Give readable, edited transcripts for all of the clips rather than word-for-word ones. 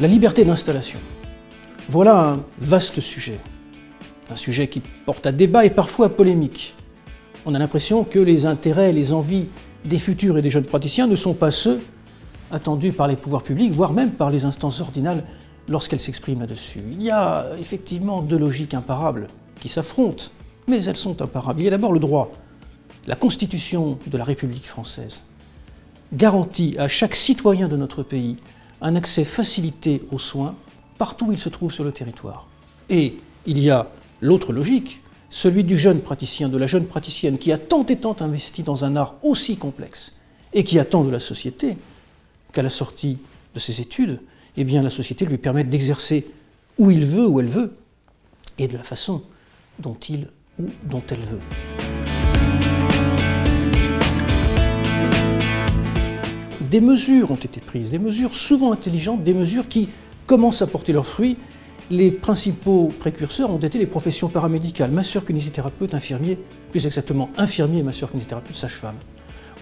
La liberté d'installation. Voilà un vaste sujet. Un sujet qui porte à débat et parfois à polémique. On a l'impression que les intérêts, les envies des futurs et des jeunes praticiens ne sont pas ceux attendus par les pouvoirs publics, voire même par les instances ordinales lorsqu'elles s'expriment là-dessus. Il y a effectivement deux logiques imparables qui s'affrontent, mais elles sont imparables. Il y a d'abord le droit. La Constitution de la République française garantit à chaque citoyen de notre pays un accès facilité aux soins partout où il se trouve sur le territoire. Et il y a l'autre logique, celui du jeune praticien, de la jeune praticienne qui a tant et tant investi dans un art aussi complexe et qui attend de la société qu'à la sortie de ses études, eh bien la société lui permette d'exercer où il veut, où elle veut, et de la façon dont il ou dont elle veut. Des mesures ont été prises, des mesures souvent intelligentes, des mesures qui commencent à porter leurs fruits. Les principaux précurseurs ont été les professions paramédicales, masseur-kinésithérapeute, infirmier, plus exactement infirmier, masseur-kinésithérapeute, sage-femme,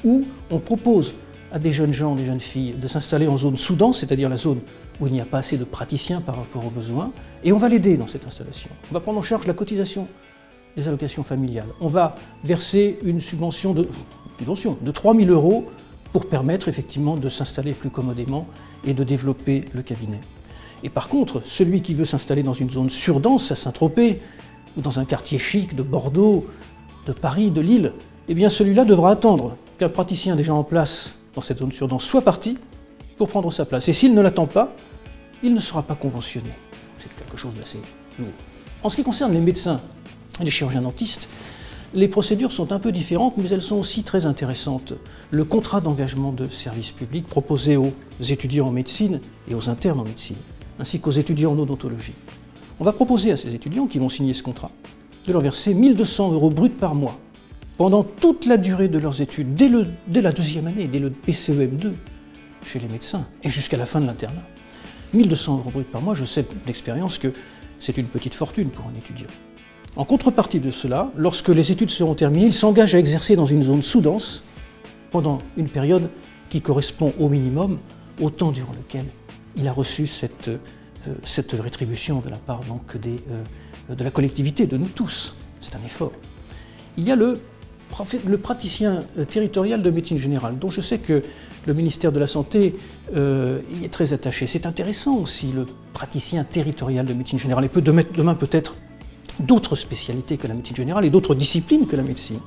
où on propose à des jeunes gens, des jeunes filles, de s'installer en zone sous-dense, c'est-à-dire la zone où il n'y a pas assez de praticiens par rapport aux besoins, et on va l'aider dans cette installation. On va prendre en charge la cotisation des allocations familiales. On va verser une subvention de 3 000 € pour permettre effectivement de s'installer plus commodément et de développer le cabinet. Et par contre, celui qui veut s'installer dans une zone surdense, à Saint-Tropez, ou dans un quartier chic de Bordeaux, de Paris, de Lille, eh bien celui-là devra attendre qu'un praticien déjà en place dans cette zone surdense soit parti pour prendre sa place. Et s'il ne l'attend pas, il ne sera pas conventionné. C'est quelque chose d'assez lourd. En ce qui concerne les médecins et les chirurgiens dentistes, les procédures sont un peu différentes, mais elles sont aussi très intéressantes. Le contrat d'engagement de service public proposé aux étudiants en médecine et aux internes en médecine, ainsi qu'aux étudiants en odontologie. On va proposer à ces étudiants qui vont signer ce contrat de leur verser 1 200 € bruts par mois pendant toute la durée de leurs études, dès la deuxième année, dès le PCEM2 chez les médecins et jusqu'à la fin de l'internat. 1 200 € bruts par mois, je sais d'expérience que c'est une petite fortune pour un étudiant. En contrepartie de cela, lorsque les études seront terminées, il s'engage à exercer dans une zone sous-dense pendant une période qui correspond au minimum au temps durant lequel il a reçu cette rétribution de la part donc, de la collectivité, de nous tous. C'est un effort. Il y a le praticien territorial de médecine générale, dont je sais que le ministère de la Santé y est très attaché. C'est intéressant aussi, le praticien territorial de médecine générale. Il peut demain peut-être d'autres spécialités que la médecine générale et d'autres disciplines que la médecine.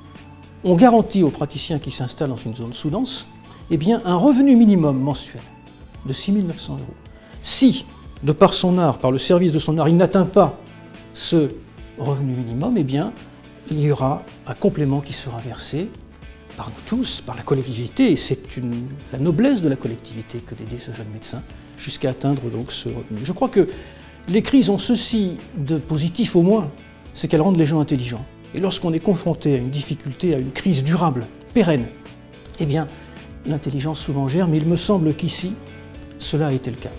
On garantit aux praticiens qui s'installent dans une zone sous-dense eh bien, un revenu minimum mensuel de 6 900 €. Si, de par son art, par le service de son art, il n'atteint pas ce revenu minimum, eh bien, il y aura un complément qui sera versé par nous tous, par la collectivité, et c'est la noblesse de la collectivité que d'aider ce jeune médecin jusqu'à atteindre donc ce revenu. Je crois que les crises ont ceci de positif au moins, c'est qu'elles rendent les gens intelligents. Et lorsqu'on est confronté à une difficulté, à une crise durable, pérenne, eh bien, l'intelligence souvent gère, mais il me semble qu'ici, cela a été le cas.